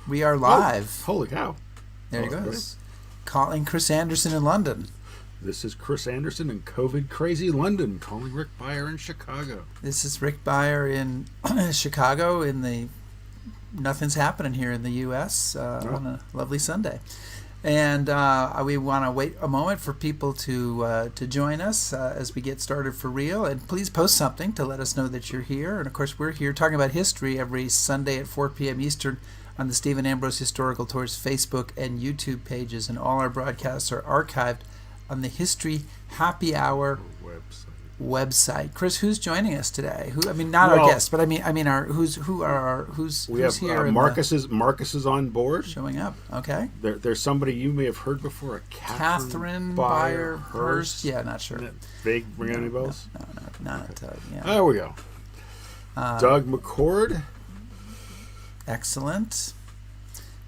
We are live. Oh, holy cow. There he goes. Calling Chris Anderson in London. This is Chris Anderson in COVID-crazy London, calling Rick Beyer in Chicago. This is Rick Beyer in Chicago nothing's happening here in the U.S. On a lovely Sunday. And we want to wait a moment for people to join us as we get started for real. And please post something to let us know that you're here. And, of course, we're here talking about history every Sunday at 4 p.m. Eastern on the Stephen Ambrose Historical Tours Facebook and YouTube pages. And all our broadcasts are archived on the History Happy Hour website. Chris, who's joining us today? Not our guests, but who's here? Marcus is on board, showing up. Okay. There's somebody you may have heard before, Catherine Beyer Hurst. Yeah, not sure. Vague ring any bells? No, not. Yeah. There we go. Doug McCord. Excellent.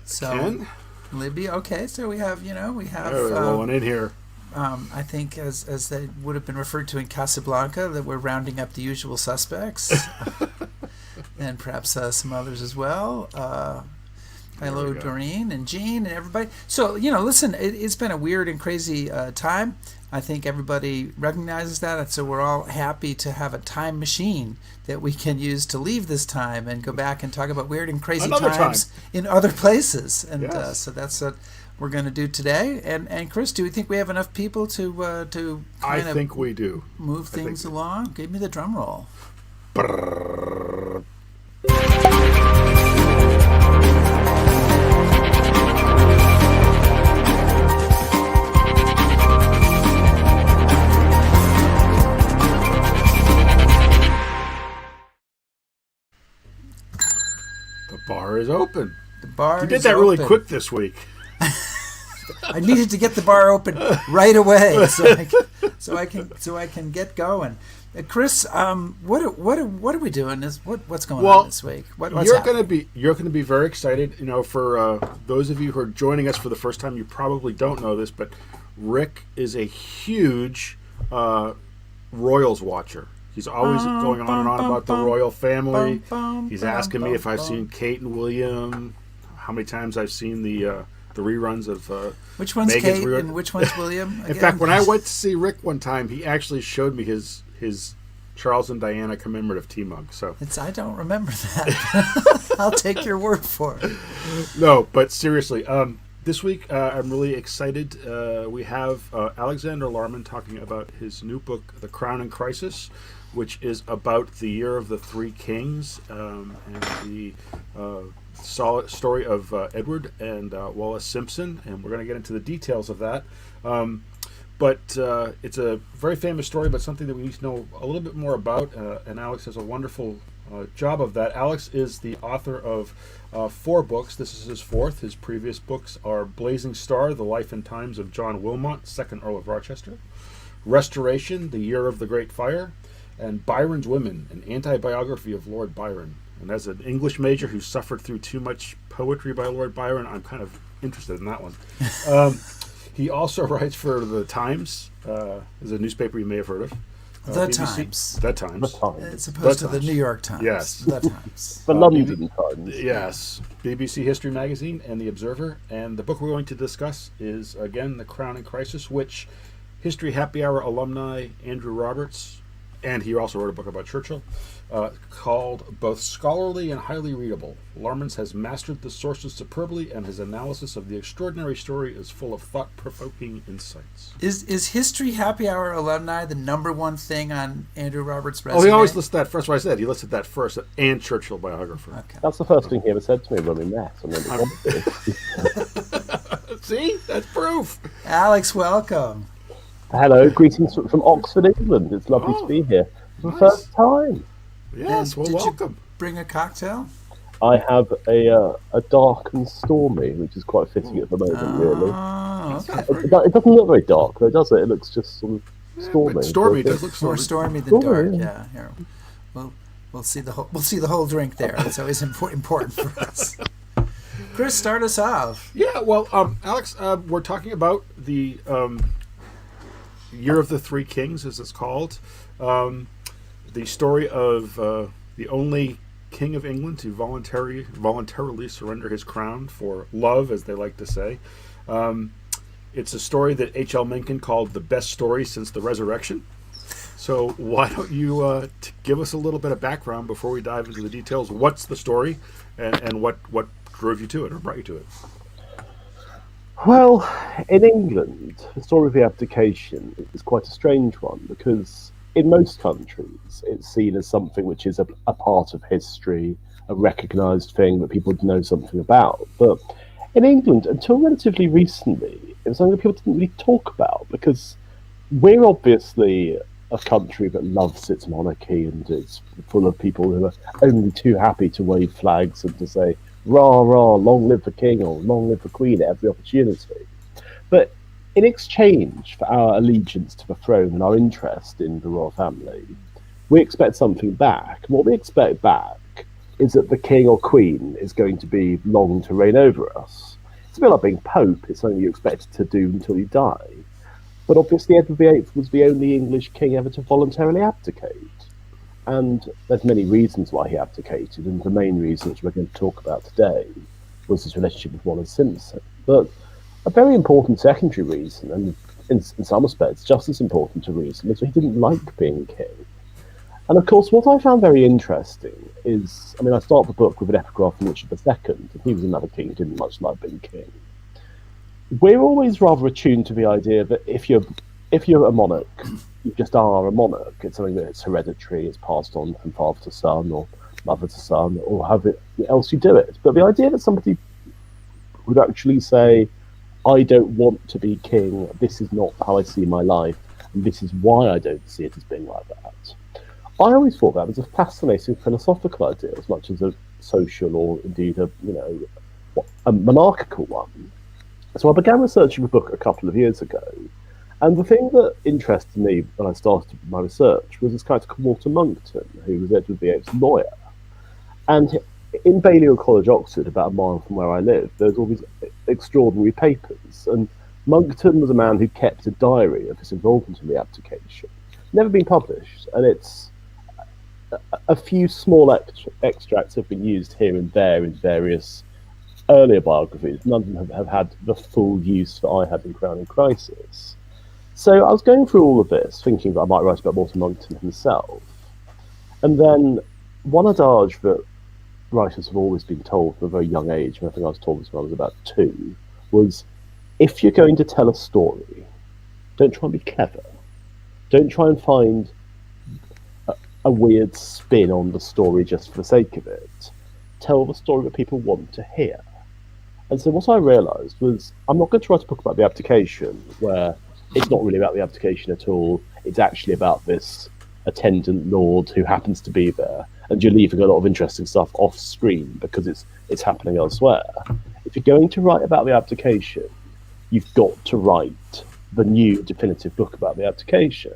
So, Ken? Libby. Okay, so we have. Rolling in here. I think, as they would have been referred to in Casablanca, that we're rounding up the usual suspects, and perhaps some others as well. Hello, Doreen and Jean and everybody. So, listen, it's been a weird and crazy time. I think everybody recognizes that, and so we're all happy to have a time machine that we can use to leave this time and go back and talk about weird and crazy times in other places. And yes. So that's what we're going to do today. And Chris, do we think we have enough people to I think we do. Move things along? Give me the drum roll. Brrr. The bar is open. You did that really quick this week. I needed to get the bar open right away so I can get going. Chris, what are we doing? What's going on this week? You're going to be very excited. For those of you who are joining us for the first time, you probably don't know this, but Rick is a huge Royals watcher. He's always going on and on about the royal family. He's asking me if I've seen Kate and William, how many times I've seen the reruns of which one's Meghan's Kate and which one's William? In fact, when I went to see Rick one time, he actually showed me his Charles and Diana commemorative tea mug. So I don't remember that. I'll take your word for it. No, but seriously, this week I'm really excited. We have Alexander Larman talking about his new book, The Crown in Crisis, which is about the year of the Three Kings and the solid story of Edward and Wallas Simpson, and we're going to get into the details of that. But it's a very famous story, but something that we need to know a little bit more about, and Alex does a wonderful job of that. Alex is the author of 4 books. This is his 4th. His previous books are Blazing Star, The Life and Times of John Wilmot, 2nd Earl of Rochester, Restoration, The Year of the Great Fire, and Byron's Women, an anti-biography of Lord Byron. And as an English major who suffered through too much poetry by Lord Byron, I'm kind of interested in that one. He also writes for The Times, is a newspaper you may have heard of. The BBC, Times. The Times. As opposed to the New York Times. Yes. The Times. The London Times. Yes. BBC History Magazine and The Observer. And the book we're going to discuss is, again, The Crown in Crisis, which History Happy Hour alumni Andrew Roberts, and he also wrote a book about Churchill, called both scholarly and highly readable. Larman's has mastered the sources superbly, and his analysis of the extraordinary story is full of thought-provoking insights. Is History Happy Hour alumni the number one thing on Andrew Roberts' resume? Oh, he always lists that first. What I said, he listed that first, and Churchill biographer. Okay. That's the first thing he ever said to me when we met. See? That's proof. Alex, welcome. Hello, greetings from Oxford, England. It's lovely to be here for the first time. Yes, well, welcome. You bring a cocktail? I have a dark and stormy, which is quite fitting at the moment, really. Okay. It doesn't look very dark, though, does it? It looks just sort of stormy. But stormy does look More stormy. stormy than dark. Yeah. Yeah. Here. We'll see the whole drink there. It's always important for us. Chris, start us off. Yeah, well, Alex, we're talking about the Year of the Three Kings, as it's called. The story of the only King of England to voluntarily surrender his crown for love, as they like to say. It's a story that H.L. Mencken called the best story since the resurrection. So why don't you give us a little bit of background before we dive into the details? What's the story, and what drove you to it or brought you to it? Well, in England, the story of the abdication is quite a strange one, because in most countries it's seen as something which is a part of history, a recognised thing that people know something about. But in England, until relatively recently, it was something that people didn't really talk about, because we're obviously a country that loves its monarchy, and it's full of people who are only too happy to wave flags and to say, rah, rah, long live the king or long live the queen at every opportunity. But in exchange for our allegiance to the throne and our interest in the royal family, we expect something back. And what we expect back is that the king or queen is going to be long to reign over us. It's a bit like being pope. It's something you expect to do until you die. But obviously Edward VIII was the only English king ever to voluntarily abdicate. And there's many reasons why he abdicated, and the main reason, which we're going to talk about today, was his relationship with Wallas Simpson. But a very important secondary reason, and in some respects just as important a reason, is that he didn't like being king. And of course, what I found very interesting is, I start the book with an epigraph from Richard II, and he was another king who didn't much like being king. We're always rather attuned to the idea that if you're a monarch, you just are a monarch. It's something that's hereditary, it's passed on from father to son or mother to son, or however else you do it. But the idea that somebody would actually say, I don't want to be king, this is not how I see my life, and this is why I don't see it as being like that. I always thought that was a fascinating philosophical idea, as much as a social or indeed a monarchical one. So I began researching the book a couple of years ago, and the thing that interested me when I started my research was this character called Walter Monckton, who was Edward VIII's lawyer. And in Balliol College, Oxford, about a mile from where I live, there's all these extraordinary papers, and Monckton was a man who kept a diary of his involvement in the abdication. Never been published, and it's a few small extracts have been used here and there in various earlier biographies. None of them have had the full use that I had in Crown and Crisis. So I was going through all of this, thinking that I might write about Walter Monckton himself. And then one adage that writers have always been told from a very young age, and I think I was told this when I was about 2, was, if you're going to tell a story, don't try and be clever. Don't try and find a weird spin on the story just for the sake of it. Tell the story that people want to hear. And so what I realised was, I'm not going to write a book about the abdication, where it's not really about the abdication at all. It's actually about this attendant lord who happens to be there, and you're leaving a lot of interesting stuff off screen because it's happening elsewhere. If you're going to write about the abdication, you've got to write the new definitive book about the abdication.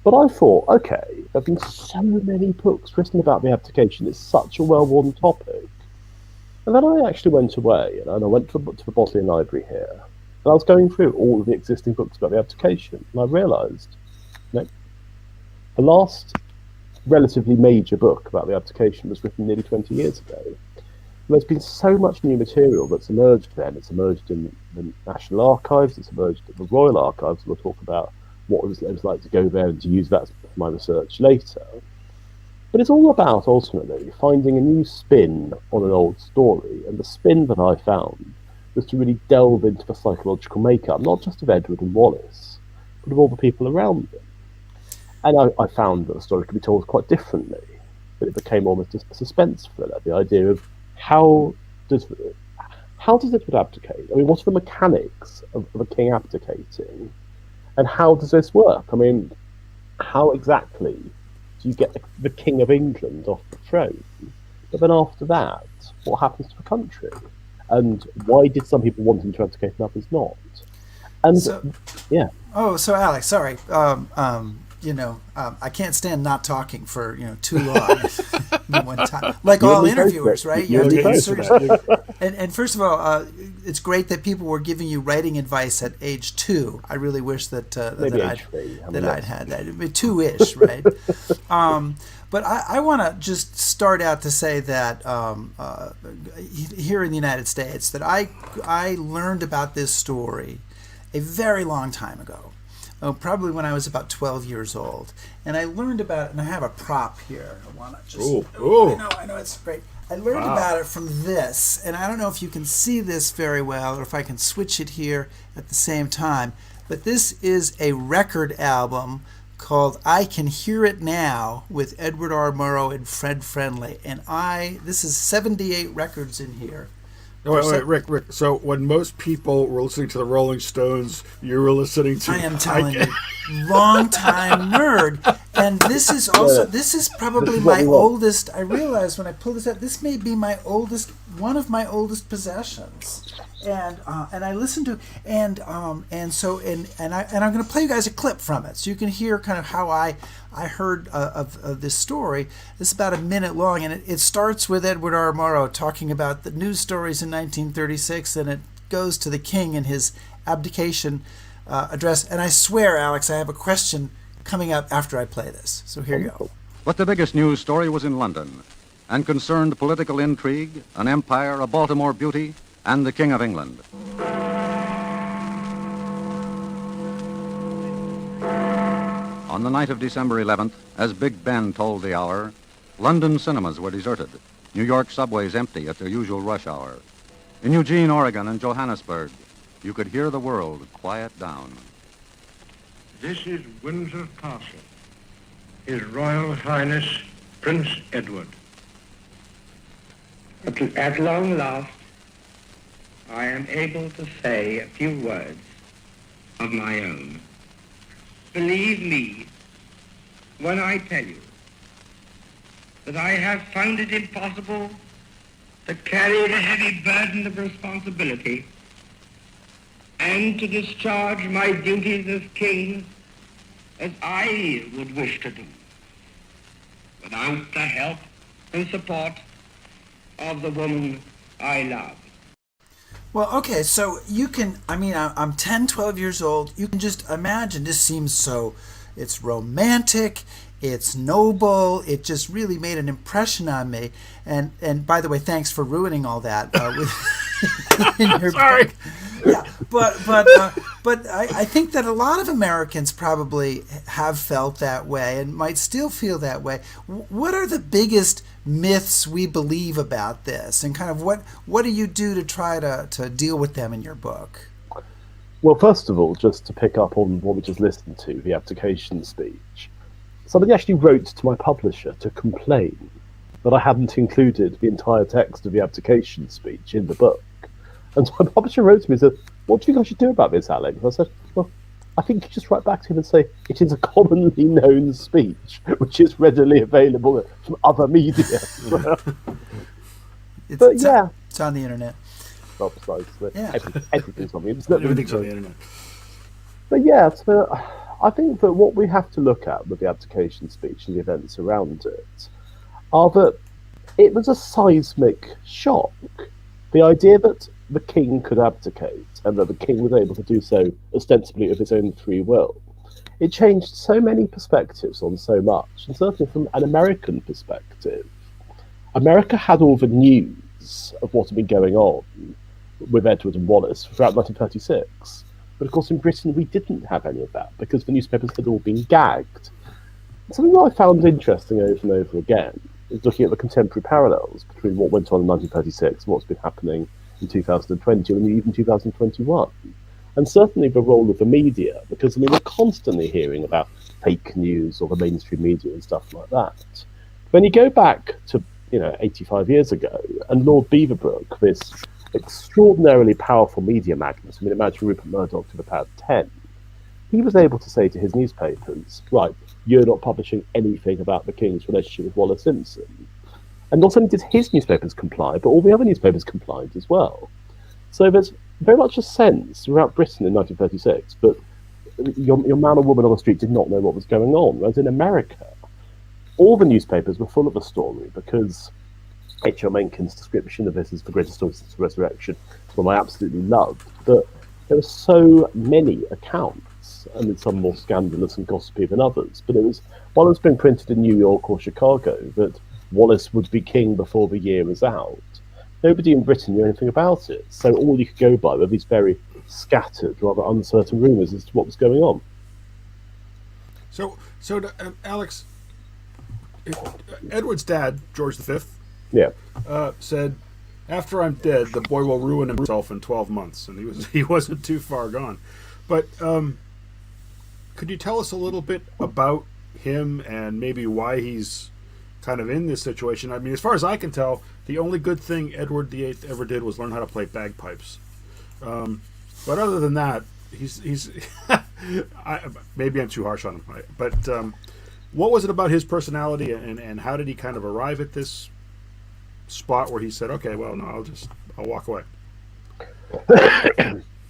But I thought, okay, there have been so many books written about the abdication. It's such a well-worn topic. And then I actually went away, and I went to the Bodleian Library here, and I was going through all of the existing books about the abdication, and I realised, the last relatively major book about the abdication was written nearly 20 years ago. And there's been so much new material that's emerged then. It's emerged in the National Archives, it's emerged at the Royal Archives. We'll talk about what it was like to go there and to use that for my research later. But it's all about, ultimately, finding a new spin on an old story, and the spin that I found was to really delve into the psychological makeup, not just of Edward and Wallis, but of all the people around them. And I found that the story could be told quite differently, but it became almost a suspense thriller, the idea of how does Edward abdicate? What are the mechanics of a king abdicating, and how does this work? How exactly do you get the King of England off the throne? But then after that, what happens to the country? And why did some people want him to abdicate and others not? And yeah. Oh, so Alex, sorry. I can't stand not talking for too long at one time. Like all interviewers, right? You have to answer. And first of all, it's great that people were giving you writing advice at age 2. I really wish that I'd had that, 2-ish, right? But I want to just start out to say that here in the United States, that I learned about this story a very long time ago. Probably when I was about 12 years old. And I learned about it, and I have a prop here. I want to just... I know, it's great. I learned about it from this, and I don't know if you can see this very well, or if I can switch it here at the same time, but this is a record album called I Can Hear It Now with Edward R. Murrow and Fred Friendly. And this is 78 records in here. No, wait, Rick. So when most people were listening to the Rolling Stones, you were listening to... I am telling you, long-time nerd. And this is also, this is probably my oldest, I realized when I pulled this out, this may be my oldest, one of my oldest possessions. And I listened to, and I'm going to play you guys a clip from it, so you can hear kind of how I heard of this story. It's about a minute long, and it starts with Edward R. Murrow talking about the news stories in 1936, and it goes to the king in his abdication address. And I swear, Alex, I have a question coming up after I play this. So here you go. But the biggest news story was in London, and concerned political intrigue, an empire, a Baltimore beauty, and the King of England. On the night of December 11th, as Big Ben tolled the hour, London cinemas were deserted, New York subways empty at their usual rush hour. In Eugene, Oregon, and Johannesburg, you could hear the world quiet down. This is Windsor Castle, His Royal Highness Prince Edward. At long last, I am able to say a few words of my own. Believe me when I tell you that I have found it impossible to carry the heavy burden of responsibility and to discharge my duties as king as I would wish to do without the help and support of the woman I love. Well, okay, so you can, I'm 10, 12 years old. You can just imagine, this seems so, it's romantic, it's noble, it just really made an impression on me. And by the way, thanks for ruining all that. In your Sorry. book. Yeah, but I think that a lot of Americans probably have felt that way and might still feel that way. What are the biggest myths we believe about this, and kind of what do you do to try to deal with them in your book? Well, first of all, just to pick up on what we just listened to, the abdication speech, somebody actually wrote to my publisher to complain that I hadn't included the entire text of the abdication speech in the book. And so my publisher wrote to me and said, "What do you guys should do about this, Alex?" And I said, "Well, I think you just write back to him and say, it is a commonly known speech, which is readily available from other media." It's on the internet. Well, besides, Yeah. everything's on the internet. Everything's on the internet. But yeah, so I think that what we have to look at with the abdication speech and the events around it are that it was a seismic shock. The idea that the king could abdicate and that the king was able to do so ostensibly of his own free will, it changed so many perspectives on so much. And certainly from an American perspective, America had all the news of what had been going on with Edward and Wallis throughout 1936. But of course in Britain we didn't have any of that because the newspapers had all been gagged. Something that I found interesting over and over again is looking at the contemporary parallels between what went on in 1936 and what's been happening in 2020 and even 2021. And certainly the role of the media, because we're constantly hearing about fake news or the mainstream media and stuff like that. When you go back to 85 years ago, and Lord Beaverbrook, this extraordinarily powerful media magnate, imagine Rupert Murdoch to the power of 10, he was able to say to his newspapers, right, you're not publishing anything about the king's relationship with Wallas Simpson. And not only did his newspapers comply, but all the other newspapers complied as well. So there's very much a sense throughout Britain in 1936 that your man or woman on the street did not know what was going on. Whereas in America, all the newspapers were full of the story because H.L. Mencken's description of this as the greatest story since the resurrection is one I absolutely loved. But there were so many accounts books, and some more scandalous and gossipy than others. But it was one that's been printed in New York or Chicago that Wallis would be king before the year was out. Nobody in Britain knew anything about it, so all you could go by were these very scattered, rather uncertain rumours as to what was going on. So Alex, Edward's dad, George V, said, "After I'm dead, the boy will ruin himself in 12 months," and he wasn't too far gone. But could you tell us a little bit about him and maybe why he's kind of in this situation? I mean, as far as I can tell, the only good thing Edward VIII ever did was learn how to play bagpipes. But other than that, he's maybe I'm too harsh on him. But what was it about his personality, and how did he kind of arrive at this spot where he said, "Okay, well, no, I'll walk away"?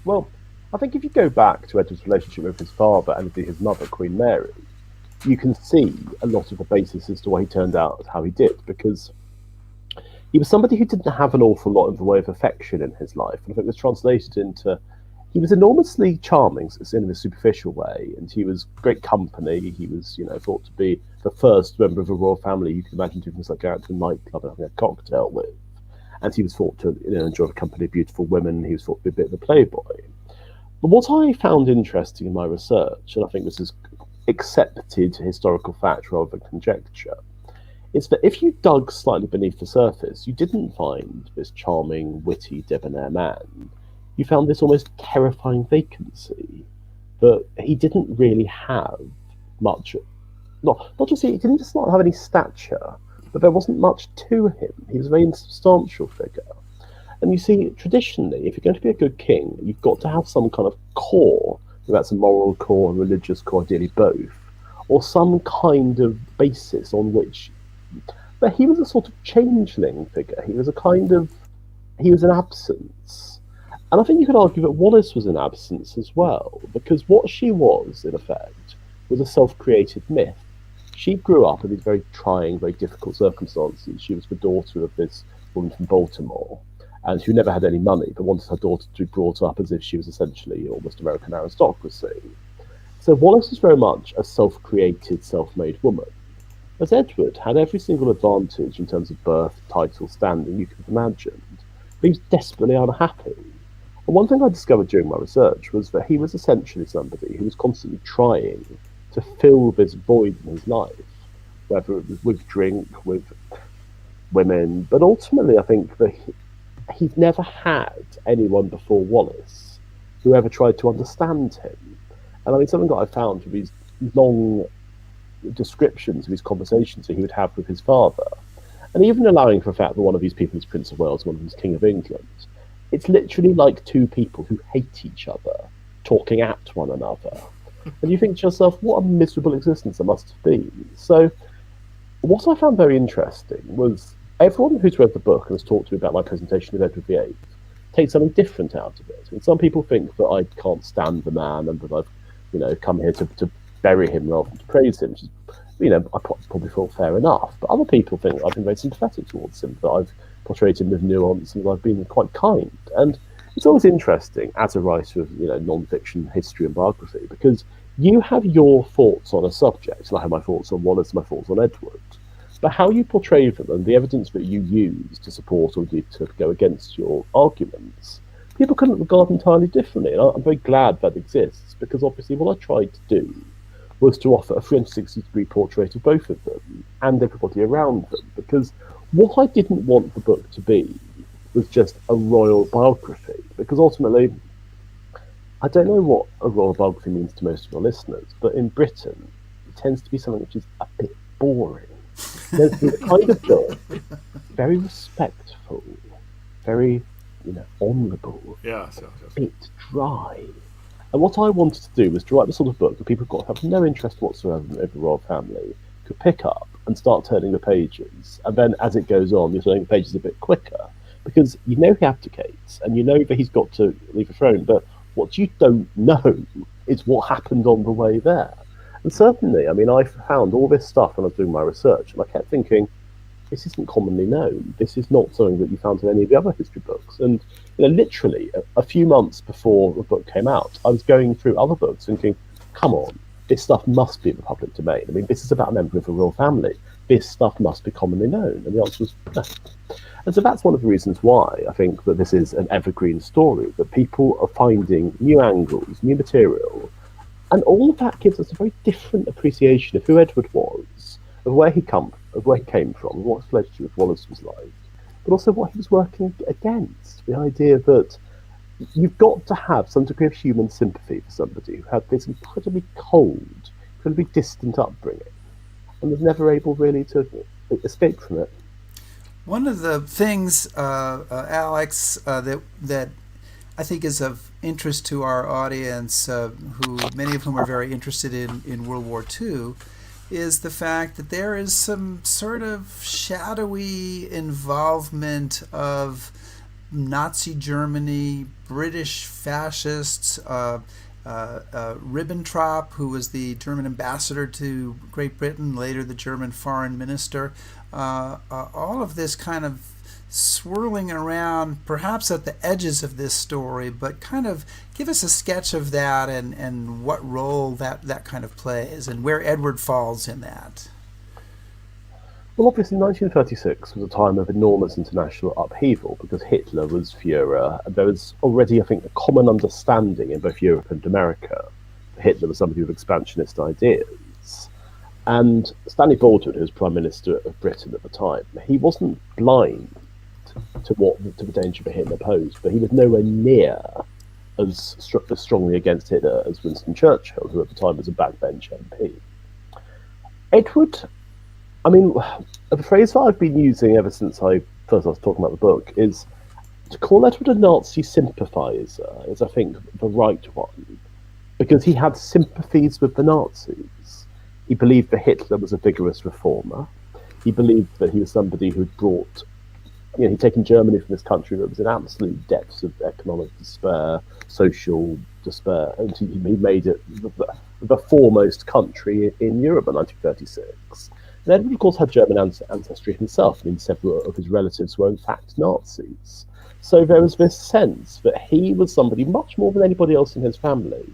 Well, I think if you go back to Edward's relationship with his father and his mother, Queen Mary, you can see a lot of the basis as to why he turned out how he did, because he was somebody who didn't have an awful lot in the way of affection in his life, and I think it was translated into he was enormously charming in a superficial way, and he was great company. He was, thought to be the first member of a royal family you could imagine doing things like going out to a nightclub and having a cocktail with. And he was thought to enjoy the company of beautiful women. He was thought to be a bit of a playboy. But what I found interesting in my research, and I think this is accepted historical fact rather than conjecture, is that if you dug slightly beneath the surface, you didn't find this charming, witty, debonair man. You found this almost terrifying vacancy that he didn't really have much. Not just he didn't just not have any stature, but there wasn't much to him. He was a very insubstantial figure. And you see, traditionally, if you're going to be a good king, you've got to have some kind of core, whether that's a moral core, a religious core, ideally both, or some kind of basis on which. But he was a sort of changeling figure. He was an absence. And I think you could argue that Wallis was an absence as well, because what she was, in effect, was a self-created myth. She grew up in these very trying, very difficult circumstances. She was the daughter of this woman from Baltimore, and who never had any money, but wanted her daughter to be brought up as if she was essentially almost American aristocracy. So Wallis was very much a self-created, self-made woman. As Edward had every single advantage in terms of birth, title, standing you could have imagined, but he was desperately unhappy. And one thing I discovered during my research was that he was essentially somebody who was constantly trying to fill this void in his life, whether it was with drink, with women, but ultimately I think that he'd never had anyone before Wallis who ever tried to understand him. And I mean, something that I found with these long descriptions of his conversations that he would have with his father, and even allowing for the fact that one of these people is Prince of Wales, one of them is King of England, it's literally like two people who hate each other talking at one another. And you think to yourself, what a miserable existence it must have been. So what I found very interesting was everyone who's read the book and has talked to me about my presentation of Edward VIII takes something different out of it. I mean, some people think that I can't stand the man and that I've come here to bury him rather than to praise him, which is, I probably feel fair enough. But other people think I've been very sympathetic towards him, that I've portrayed him with nuance and I've been quite kind. And it's always interesting as a writer of non-fiction history and biography, because you have your thoughts on a subject, and I have my thoughts on Wallis, my thoughts on Edward, but how you portray them and the evidence that you use to support or to go against your arguments, people can regard entirely differently. And I'm very glad that exists, because obviously what I tried to do was to offer a 360-degree portrait of both of them and everybody around them, because what I didn't want the book to be was just a royal biography, because ultimately, I don't know what a royal biography means to most of our listeners, but in Britain, it tends to be something which is a bit boring. There's this kind of book, very respectful, very, honourable, a bit dry. And what I wanted to do was to write the sort of book that people who have no interest whatsoever in the royal family could pick up and start turning the pages. And then as it goes on, you're turning the pages a bit quicker, because he abdicates and that he's got to leave the throne. But what you don't know is what happened on the way there. And certainly, I mean, I found all this stuff when I was doing my research, and I kept thinking, this isn't commonly known. This is not something that you found in any of the other history books. And literally a few months before the book came out, I was going through other books thinking, come on, this stuff must be in the public domain. I mean, this is about a member of a royal family. This stuff must be commonly known. And the answer was no. And so that's one of the reasons why I think that this is an evergreen story, that people are finding new angles, new material, and all of that gives us a very different appreciation of who Edward was, of where he came from, what his relationship with Wallis was like, but also what he was working against. The idea that you've got to have some degree of human sympathy for somebody who had this incredibly cold, incredibly distant upbringing, and was never able really to escape from it. One of the things, Alex, that I think is of interest to our audience, who many of whom are very interested in World War II, is the fact that there is some sort of shadowy involvement of Nazi Germany, British fascists, Ribbentrop, who was the German ambassador to Great Britain, later the German foreign minister. All of this kind of swirling around, perhaps at the edges of this story, but kind of give us a sketch of that and what role that kind of plays and where Edward falls in that. Well, obviously 1936 was a time of enormous international upheaval because Hitler was Führer, and there was already, I think, a common understanding in both Europe and America that Hitler was somebody with expansionist ideas. And Stanley Baldwin, who was Prime Minister of Britain at the time, he wasn't blind to the danger that Hitler posed, but he was nowhere near as strongly against Hitler as Winston Churchill, who at the time was a backbench MP. Edward, I mean, the phrase that I've been using ever since I first was talking about the book is to call Edward a Nazi sympathiser is, I think, the right one, because he had sympathies with the Nazis. He believed that Hitler was a vigorous reformer. He believed that he was somebody who'd brought, he'd taken Germany from this country that was in absolute depths of economic despair, social despair, and he made it the foremost country in Europe in 1936. And Edward, of course, had German ancestry himself. I mean, several of his relatives were, in fact, Nazis. So there was this sense that he was somebody, much more than anybody else in his family,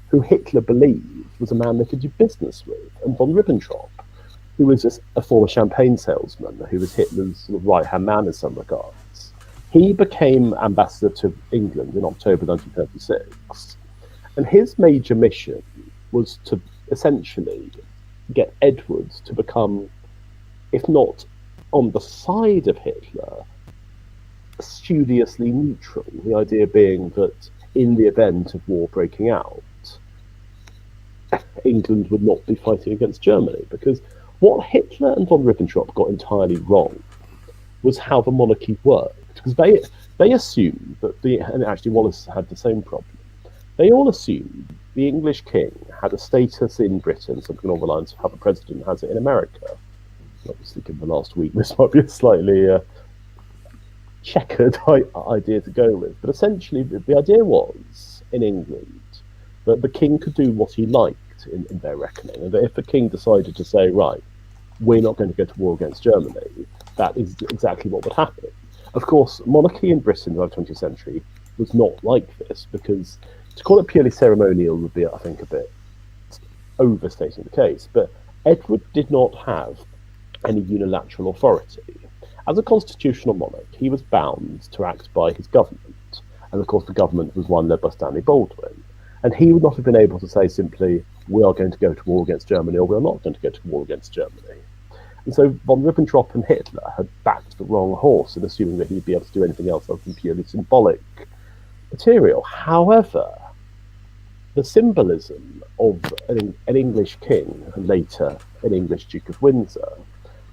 who Hitler believed was a man they could do business with. And von Ribbentrop, who was just a former champagne salesman, who was Hitler's sort of right-hand man in some regards, he became ambassador to England in October 1936. And his major mission was to essentially get Edward to become, if not on the side of Hitler, studiously neutral. The idea being that in the event of war breaking out, England would not be fighting against Germany, because what Hitler and von Ribbentrop got entirely wrong was how the monarchy worked, because they assumed that and actually Wallis had the same problem, they all assumed the English king had a status in Britain, something along the lines of how the president has it in America. Obviously, given the last week, this might be a slightly checkered idea to go with, but essentially the idea was, in England, that the king could do what he liked in their reckoning, and that if the king decided to say, right, we're not going to go to war against Germany, that is exactly what would happen. Of course, monarchy in Britain in the 20th century was not like this, because to call it purely ceremonial would be, I think, a bit overstating the case, but Edward did not have any unilateral authority. As a constitutional monarch, he was bound to act by his government, and of course the government was one led by Stanley Baldwin. And he would not have been able to say simply, we are going to go to war against Germany, or we are not going to go to war against Germany. And so von Ribbentrop and Hitler had backed the wrong horse in assuming that he'd be able to do anything else other than purely symbolic material. However, the symbolism of an English king, and later an English Duke of Windsor,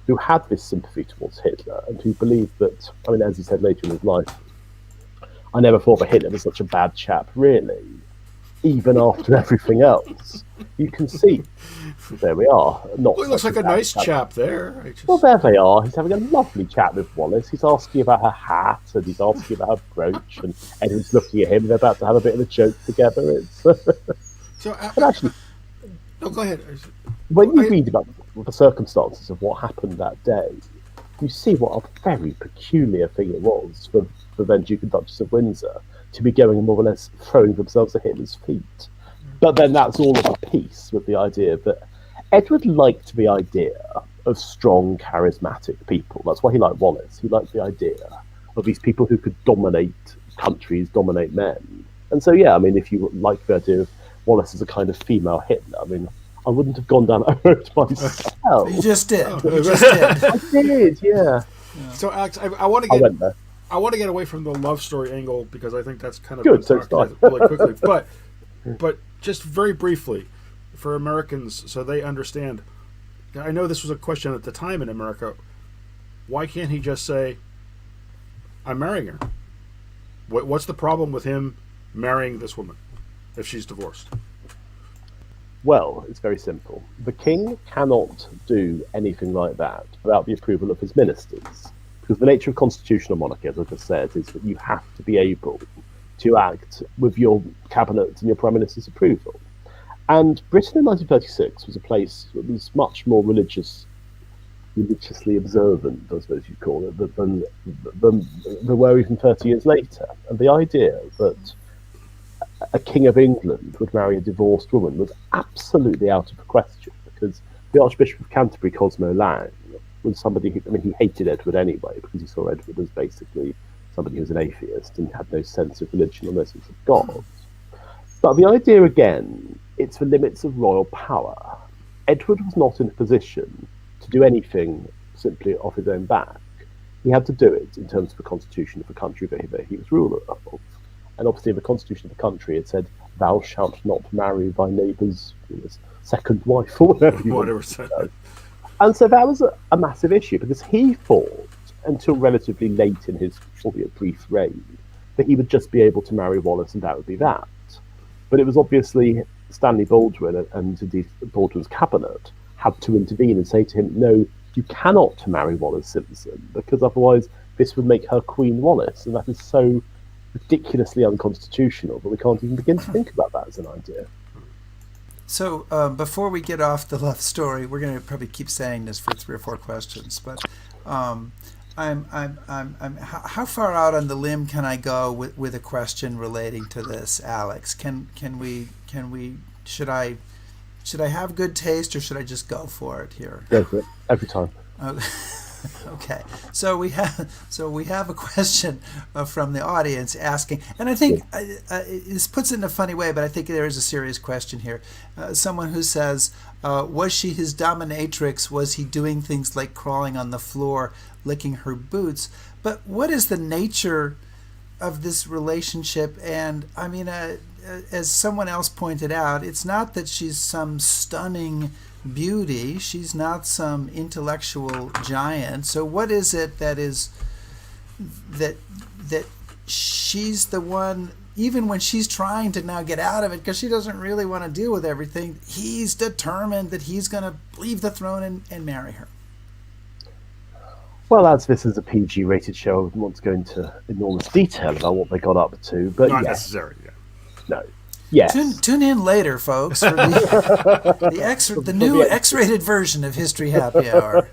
who had this sympathy towards Hitler, and who believed that, I mean, as he said later in his life, I never thought that Hitler was such a bad chap, really, even after everything else. You can see, there we are. Not well, he looks like a nice chap there. Well, there they are. He's having a lovely chat with Wallis. He's asking about her hat, and he's asking about her brooch, and Edward's looking at him. They're about to have a bit of a joke together. It's but actually, no, go ahead. When you read about the circumstances of what happened that day, you see what a very peculiar thing it was for the then Duke and Duchess of Windsor to be going and more or less throwing themselves at Hitler's feet. But then that's all of a piece with the idea that Edward liked the idea of strong, charismatic people. That's why he liked Wallis. He liked the idea of these people who could dominate countries, dominate men. And so, yeah, I mean, if you like the idea of Wallis as a kind of female Hitler, I mean, I wouldn't have gone down that road myself. You just did. You just did. I did, yeah. So, Alex, I want to I get went there. I want to get away from the love story angle because I think that's kind of Good, been so talked it's about really quickly. But just very briefly, for Americans, so they understand. I know this was a question at the time in America. Why can't he just say, "I'm marrying her"? What's the problem with him marrying this woman if she's divorced? Well, it's very simple. The king cannot do anything like that without the approval of his ministers. Because the nature of constitutional monarchy, as I just said, is that you have to be able to act with your cabinet and your prime minister's approval. And Britain in 1936 was a place that was much more religiously observant, I suppose you'd call it, than there were even 30 years later. And the idea that a king of England would marry a divorced woman was absolutely out of the question, because the Archbishop of Canterbury, Cosmo Lang, was somebody who, I mean, he hated Edward anyway, because he saw Edward as basically somebody who was an atheist and had no sense of religion or no sense of God. But the idea, again, it's the limits of royal power. Edward was not in a position to do anything simply off his own back. He had to do it in terms of the constitution of the country that he was ruler of. And obviously, the constitution of the country, it said, "Thou shalt not marry thy neighbour's second wife," or whatever you want to say. And so that was a massive issue, because he thought, until relatively late in his, albeit brief reign, that he would just be able to marry Wallis and that would be that. But it was obviously Stanley Baldwin and indeed Baldwin's cabinet had to intervene and say to him, "No, you cannot marry Wallas Simpson, because otherwise this would make her Queen Wallis, and that is so ridiculously unconstitutional that we can't even begin to think about that as an idea." So before we get off the love story, we're going to probably keep saying this for 3 or 4 questions. But how far out on the limb can I go with a question relating to this, Alex? Can we should I have good taste, or should I just go for it here? Go for it every time. Okay, so we have a question from the audience asking, and I think this puts it in a funny way, but I think there is a serious question here. Someone who says, was she his dominatrix? Was he doing things like crawling on the floor, licking her boots? But what is the nature of this relationship? And I mean, as someone else pointed out, it's not that she's some stunning beauty. She's not some intellectual giant. So what is it that she's the one, even when she's trying to now get out of it because she doesn't really want to deal with everything, he's determined that he's going to leave the throne and marry her? Well, as this is a PG-rated show, I wouldn't want to go into enormous detail about what they got up to, but not necessary. Yeah. No. Yes. Tune in later, folks, for the new X-rated version of History Happy Hour.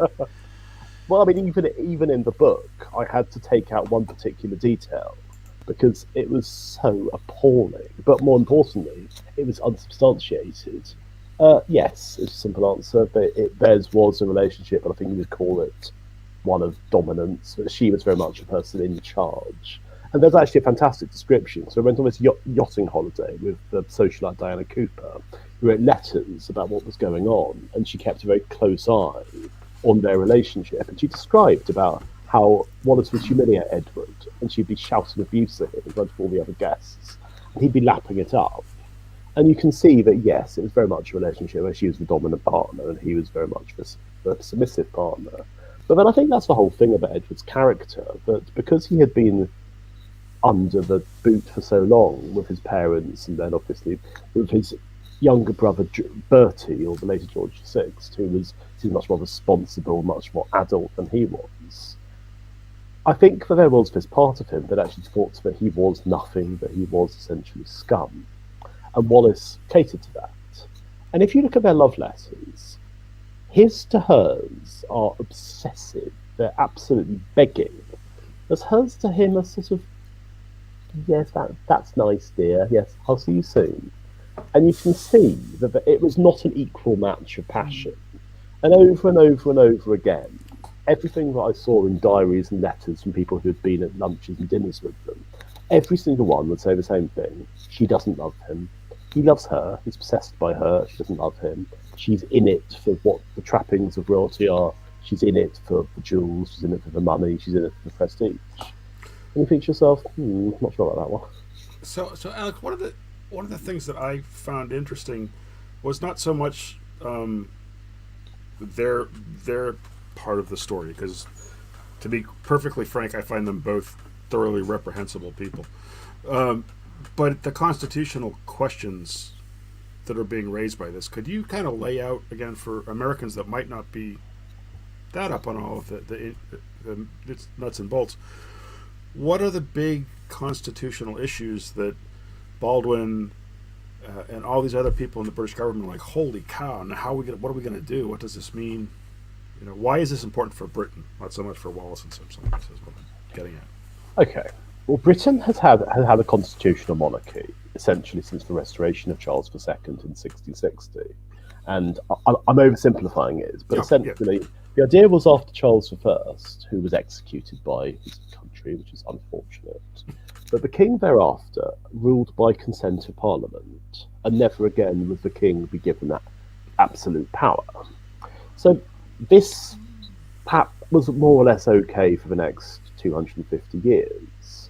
Well, I mean, even in the book, I had to take out one particular detail because it was so appalling. But more importantly, it was unsubstantiated. Yes, it's a simple answer. Theirs was a relationship, but I think you would call it one of dominance. She was very much a person in charge. And there's actually a fantastic description. So I went on this yachting holiday with the socialite Diana Cooper, who wrote letters about what was going on, and she kept a very close eye on their relationship. And she described about how Wallis would humiliate Edward, and she'd be shouting abuse at him in front of all the other guests, and he'd be lapping it up. And you can see that, yes, it was very much a relationship where she was the dominant partner and he was very much the submissive partner. But then I think that's the whole thing about Edward's character, that because he had been under the boot for so long with his parents, and then obviously with his younger brother Bertie, or the later George VI, who was much more responsible, much more adult than he was. I think that there was this part of him that actually thought that he was nothing, that he was essentially scum. And Wallis catered to that. And if you look at their love letters, his to hers are obsessive they're absolutely begging, as hers to him a sort of, yes, that's nice, dear. Yes, I'll see you soon. And you can see that it was not an equal match of passion. And over and over and over again, everything that I saw in diaries and letters from people who had been at lunches and dinners with them, every single one would say the same thing. She doesn't love him. He loves her. He's obsessed by her. She doesn't love him. She's in it for what the trappings of royalty are. She's in it for the jewels. She's in it for the money. She's in it for the prestige. And you think to yourself, not sure about that one. So Alec, one of the things that I found interesting was not so much their part of the story, because to be perfectly frank, I find them both thoroughly reprehensible people. But the constitutional questions that are being raised by this, could you kind of lay out again for Americans that might not be that up on all of the nuts and bolts? What are the big constitutional issues that Baldwin and all these other people in the British government are like, holy cow, and what are we going to do? What does this mean? Why is this important for Britain, not so much for Wallis and Simpson? This is what I'm getting at. Okay. Well, Britain has had a constitutional monarchy essentially since the restoration of Charles II in 1660. And I'm oversimplifying it, but essentially the idea was after Charles I, who was executed by his country, which is unfortunate, but the king thereafter ruled by consent of Parliament, and never again would the king be given that absolute power. So this was more or less okay for the next 250 years.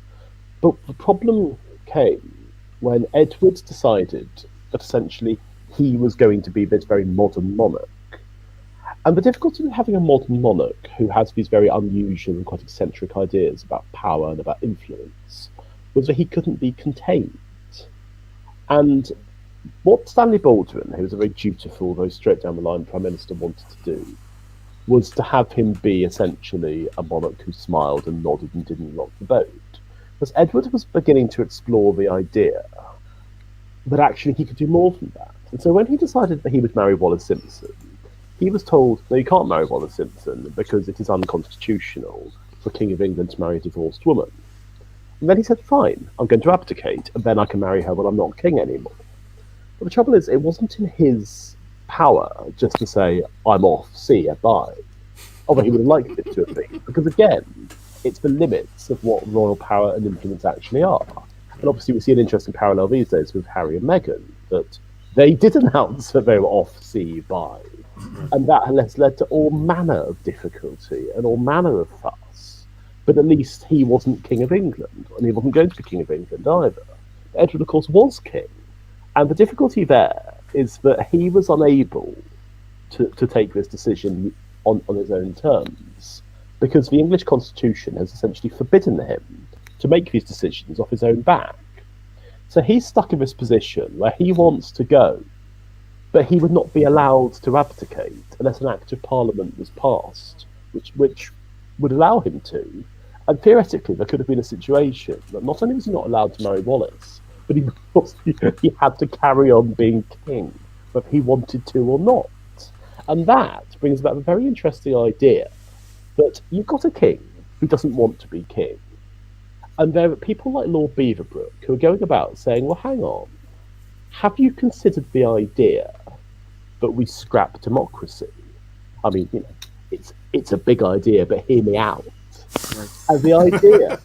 But the problem came when Edward decided that essentially he was going to be this very modern monarch. And the difficulty with having a modern monarch who has these very unusual and quite eccentric ideas about power and about influence was that he couldn't be contained. And what Stanley Baldwin, who was a very dutiful, very straight down the line Prime Minister, wanted to do was to have him be essentially a monarch who smiled and nodded and didn't rock the boat. Because Edward was beginning to explore the idea that actually he could do more than that. And so when he decided that he would marry Wallas Simpson, he was told, no, you can't marry Wallas Simpson because it is unconstitutional for a King of England to marry a divorced woman. And then he said, fine, I'm going to abdicate, and then I can marry her when I'm not king anymore. But the trouble is, it wasn't in his power just to say, I'm off, see ya, bye. Although he would have liked it to have been. Because again, it's the limits of what royal power and influence actually are. And obviously we see an interesting parallel these days with Harry and Meghan, that they did announce that they were off, see, bye. And that has led to all manner of difficulty and all manner of fuss. But at least he wasn't King of England, and he wasn't going to be King of England either. Edward, of course, was king. And the difficulty there is that he was unable to take this decision on his own terms, because the English constitution has essentially forbidden him to make these decisions off his own back. So he's stuck in this position where he wants to go, but he would not be allowed to abdicate unless an act of parliament was passed, which would allow him to. And theoretically, there could have been a situation that not only was he not allowed to marry Wallis, but he had to carry on being king, whether he wanted to or not. And that brings about a very interesting idea that you've got a king who doesn't want to be king. And there are people like Lord Beaverbrook who are going about saying, well, hang on, have you considered the idea that we scrap democracy? I mean, it's a big idea, but hear me out. Right. And the idea,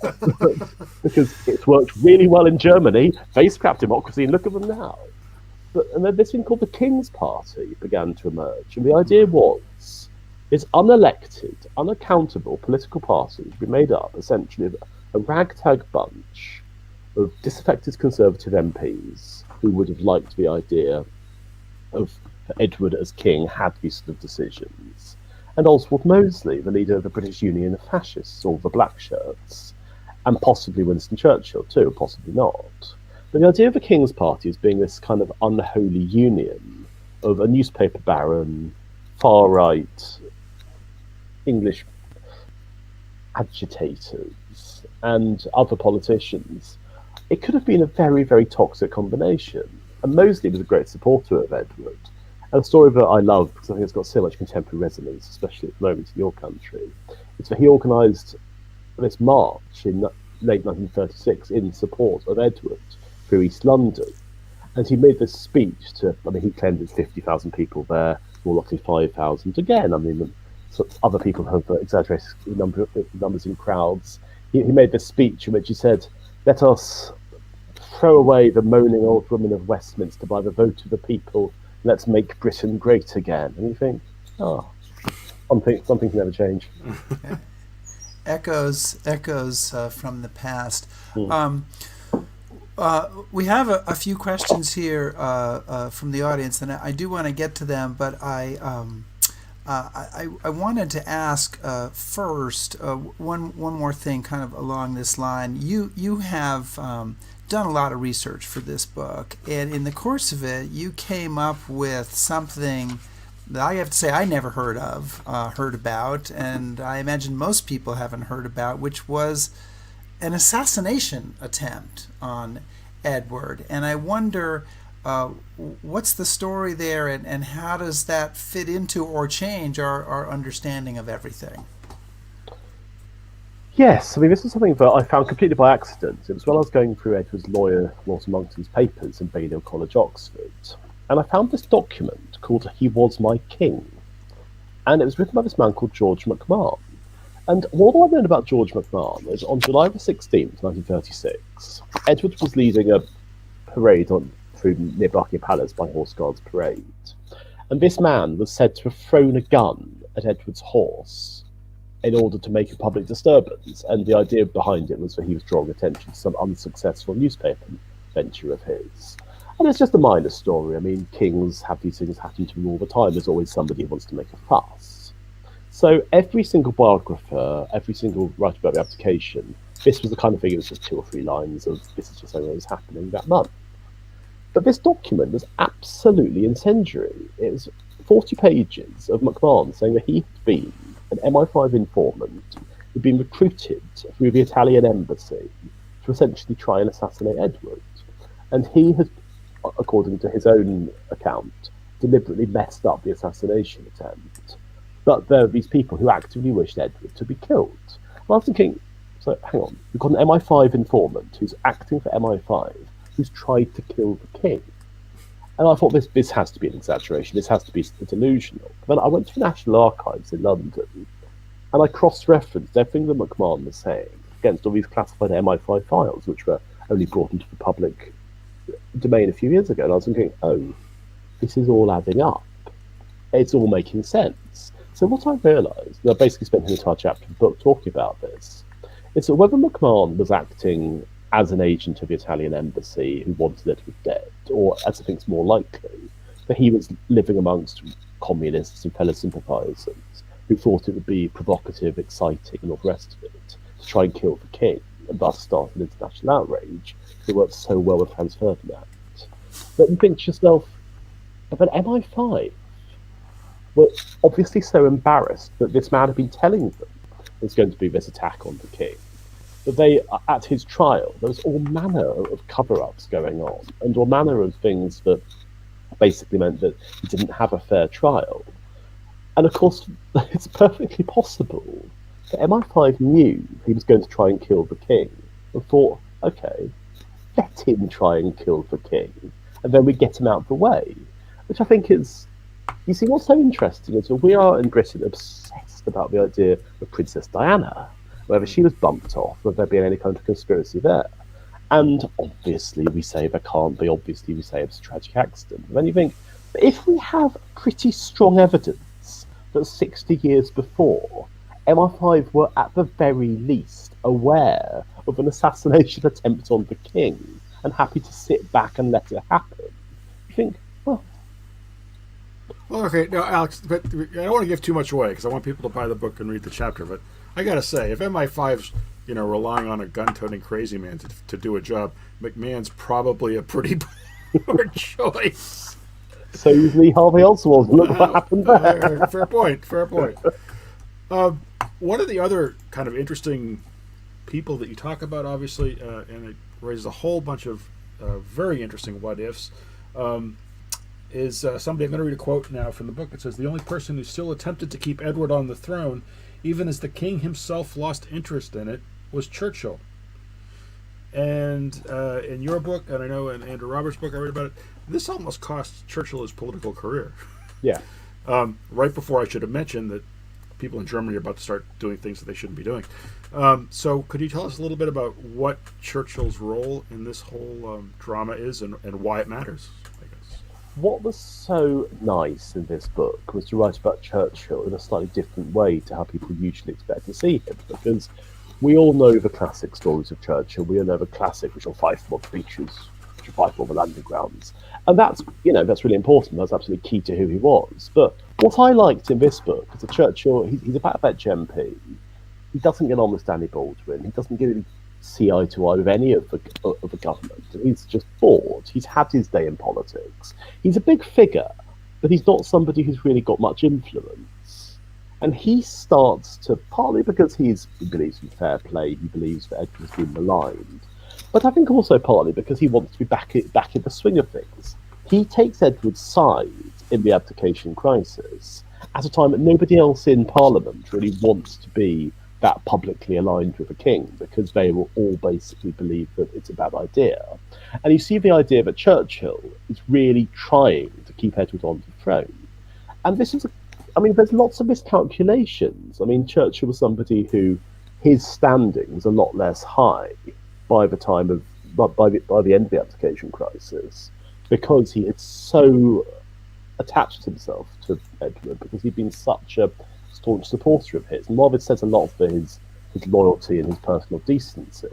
because it's worked really well in Germany, they scrapped democracy, and look at them now. And then this thing called the King's Party began to emerge. And the idea was, this unelected, unaccountable political party would be made up essentially of a ragtag bunch of disaffected Conservative MPs who would have liked the idea of Edward as king had these sort of decisions. And Oswald Mosley, the leader of the British Union of Fascists, or the Black Shirts, and possibly Winston Churchill too, possibly not. But the idea of the King's Party as being this kind of unholy union of a newspaper baron, far-right English agitators, and other politicians, it could have been a very, very toxic combination. And Mosley was a great supporter of Edward. And a story that I love, because I think it's got so much contemporary resonance, especially at the moment in your country, So he organised this march in late 1936 in support of Edward through East London. And he made this speech to, I mean, he claimed there's 50,000 people there, more likely 5,000. Again, I mean, other people have exaggerated numbers in crowds. He made this speech in which he said, "Let us throw away the moaning old women of Westminster by the vote of the people. Let's make Britain great again." And you think, something can never change. Echoes from the past. Mm. We have a few questions here from the audience, and I do want to get to them, but I wanted to ask first one more thing, kind of along this line. You have done a lot of research for this book, and in the course of it, you came up with something that I have to say I never heard about, and I imagine most people haven't heard about, which was an assassination attempt on Edward. And I wonder, what's the story there, and how does that fit into or change our understanding of everything? Yes, I mean, this is something that I found completely by accident. It was when I was going through Edward's lawyer, Walter Monckton's papers in Balliol College, Oxford, and I found this document called "He Was My King," and it was written by this man called George McMahon. And all I've known about George McMahon is on July the 16th, 1936, Edward was leading a parade through near Buckingham Palace by Horse Guards Parade. And this man was said to have thrown a gun at Edward's horse in order to make a public disturbance. And the idea behind it was that he was drawing attention to some unsuccessful newspaper venture of his. And it's just a minor story. I mean, kings have these things happen to them all the time. There's always somebody who wants to make a fuss. So every single biographer, every single writer about the abdication, this was the kind of thing, it was just 2 or 3 lines of this is just something that was happening that month. But this document was absolutely incendiary. It was 40 pages of McMahon saying that he had been an MI5 informant who'd been recruited through the Italian embassy to essentially try and assassinate Edward. And he had, according to his own account, deliberately messed up the assassination attempt. But there are these people who actively wished Edward to be killed. And I was thinking, so hang on, we've got an MI5 informant who's acting for MI5, who's tried to kill the king. And I thought this has to be an exaggeration, this has to be delusional. Then I went to the National Archives in London, and I cross-referenced everything that McMahon was saying against all these classified MI5 files, which were only brought into the public domain a few years ago. And I was thinking, oh, this is all adding up. It's all making sense. So what I realised, and I basically spent an entire chapter of the book talking about this, is that whether McMahon was acting as an agent of the Italian embassy who wanted Edward dead, or as I think is more likely, that he was living amongst communists and fellow sympathisers who thought it would be provocative, exciting, and all the rest of it, to try and kill the king, and thus start an international outrage that worked so well with Franz Ferdinand. But you think to yourself, but MI5 were obviously so embarrassed that this man had been telling them there's going to be this attack on the king, that they, at his trial, there was all manner of cover-ups going on, and all manner of things that basically meant that he didn't have a fair trial. And of course, it's perfectly possible that MI5 knew he was going to try and kill the king, and thought, okay, let him try and kill the king, and then we get him out of the way. Which I think is, you see, what's so interesting is that we are in Britain obsessed about the idea of Princess Diana, whether she was bumped off, whether there been any kind of conspiracy there. And obviously we say there can't be, obviously we say it's a tragic accident. And then you think, but if we have pretty strong evidence that 60 years before, MI5 were at the very least aware of an assassination attempt on the king and happy to sit back and let it happen, you think, well, okay, now Alex, but I don't want to give too much away because I want people to buy the book and read the chapter. But I gotta say, if MI5's relying on a gun-toting crazy man to do a job, McMahon's probably a pretty poor choice. So usually Harvey Oswald. Look what happened there. Fair point. One of the other kind of interesting people that you talk about, obviously, and it raises a whole bunch of very interesting what-ifs, is somebody, I'm going to read a quote now from the book. It says, "The only person who still attempted to keep Edward on the throne even as the king himself lost interest in it, was Churchill. And in your book, and I know in Andrew Roberts' book I read about it, this almost cost Churchill his political career. Yeah. Right before I should have mentioned that people in Germany are about to start doing things that they shouldn't be doing. So could you tell us a little bit about what Churchill's role in this whole drama is and why it matters, I guess? What was so nice in this book was to write about Churchill in a slightly different way to how people usually expect to see him, because we all know the classic stories of Churchill. We all know the classic, we shall fight for the beaches, we shall fight for the landing grounds. And that's, that's really important. That's absolutely key to who he was. But what I liked in this book is that Churchill, he's a backbench MP. He doesn't get on with Stanley Baldwin. He doesn't really see eye to eye with any of the government. He's just bored. He's had his day in politics. He's a big figure, but he's not somebody who's really got much influence. And he starts to, partly because he believes in fair play, he believes that Edward's been maligned, but I think also partly because he wants to be back in the swing of things. He takes Edward's side in the abdication crisis at a time that nobody else in Parliament really wants to be that publicly aligned with the king, because they will all basically believe that it's a bad idea. And you see the idea that Churchill is really trying to keep Edward on the throne. And this is, there's lots of miscalculations. Churchill was somebody who, his standing was a lot less high by the end of the abdication crisis, because he had so attached himself to Edward, because he'd been such a staunch supporter of his. And while this says a lot for his loyalty and his personal decency,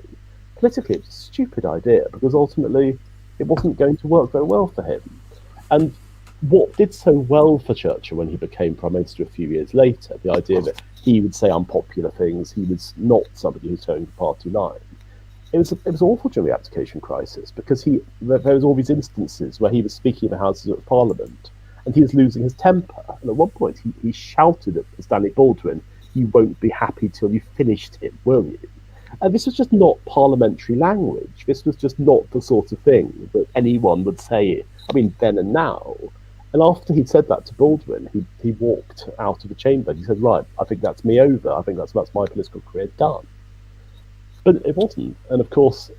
politically it's a stupid idea, because ultimately it wasn't going to work very well for him. And what did so well for Churchill when he became Prime Minister a few years later, the idea that he would say unpopular things, he was not somebody who's towing the party line, it was awful during the abdication crisis, because there was all these instances where he was speaking in the Houses of Parliament and he was losing his temper. And at one point he shouted at Stanley Baldwin, "You won't be happy till you've finished him, will you?" And this was just not parliamentary language. This was just not the sort of thing that anyone would say, then and now. And after he'd said that to Baldwin, he walked out of the chamber. He said, "Right, I think that's me over. I think that's my political career done." But it wasn't. And of course,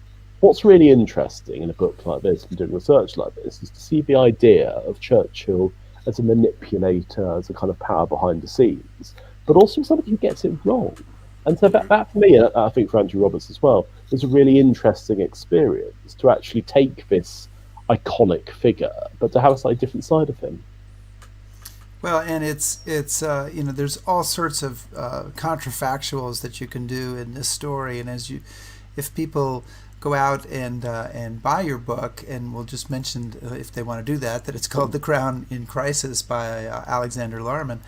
what's really interesting in a book like this, and doing research like this, is to see the idea of Churchill as a manipulator, as a kind of power behind the scenes, but also somebody who gets it wrong. And so that for me, and I think for Andrew Roberts as well, was a really interesting experience to actually take this iconic figure, but to have a slightly different side of him. Well, and it's there's all sorts of counterfactuals that you can do in this story, and if people go out and buy your book, and we'll just mention if they want to do that it's called The Crown in Crisis by Alexander Larman.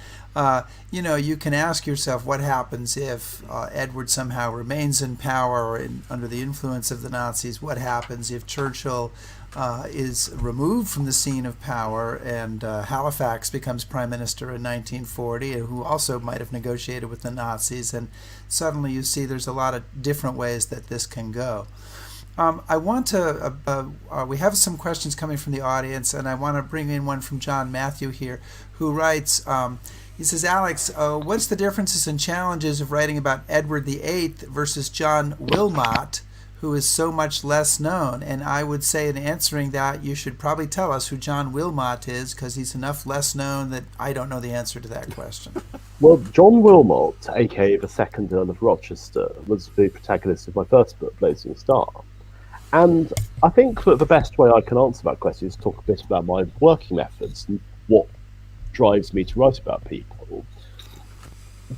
You can ask yourself what happens if Edward somehow remains in power or under the influence of the Nazis. What happens if Churchill is removed from the scene of power and Halifax becomes prime minister in 1940, who also might have negotiated with the Nazis, and suddenly you see there's a lot of different ways that this can go. I want to, we have some questions coming from the audience, and I want to bring in one from John Matthew here, who writes, he says, "Alex, what's the differences and challenges of writing about Edward VIII versus John Wilmot, who is so much less known?" And I would say in answering that, you should probably tell us who John Wilmot is, because he's enough less known that I don't know the answer to that question. Well, John Wilmot, aka the second Earl of Rochester, was the protagonist of my first book, Blazing Star. And I think that the best way I can answer that question is to talk a bit about my working methods and what drives me to write about people.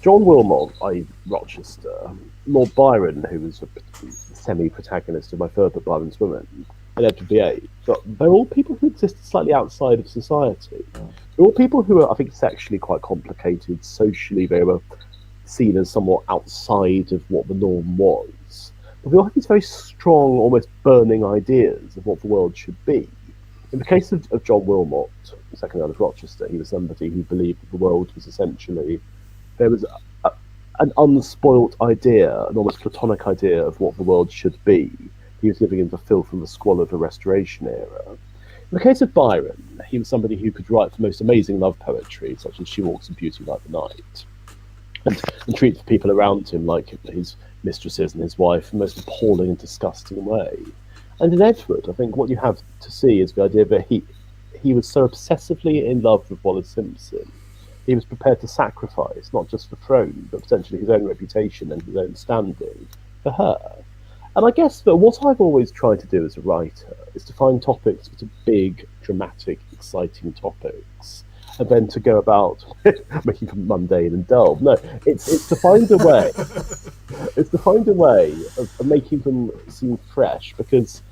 John Wilmot, i.e. Rochester, Lord Byron, who was a semi-protagonist of my third book, Byron's Women, and Edward VIII, they're all people who existed slightly outside of society. They're all people who are, I think, sexually quite complicated. Socially, they were seen as somewhat outside of what the norm was. But we all have these very strong, almost burning ideas of what the world should be. In the case of John Wilmot, the second Earl of Rochester, he was somebody who believed that the world was essentially, there was an unspoilt idea, an almost platonic idea of what the world should be. He was living in the filth and the squalor of the Restoration era. In the case of Byron, he was somebody who could write the most amazing love poetry, such as She Walks in Beauty Like the Night. and treats the people around him like his mistresses and his wife in the most appalling and disgusting way. And in Edward, I think what you have to see is the idea that he was so obsessively in love with Wallas Simpson, he was prepared to sacrifice not just the throne, but potentially his own reputation and his own standing for her. And I guess that what I've always tried to do as a writer is to find topics that are big, dramatic, exciting topics, and then to go about making them mundane and dull. No, it's to find a way. It's to find a way of making them seem fresh, because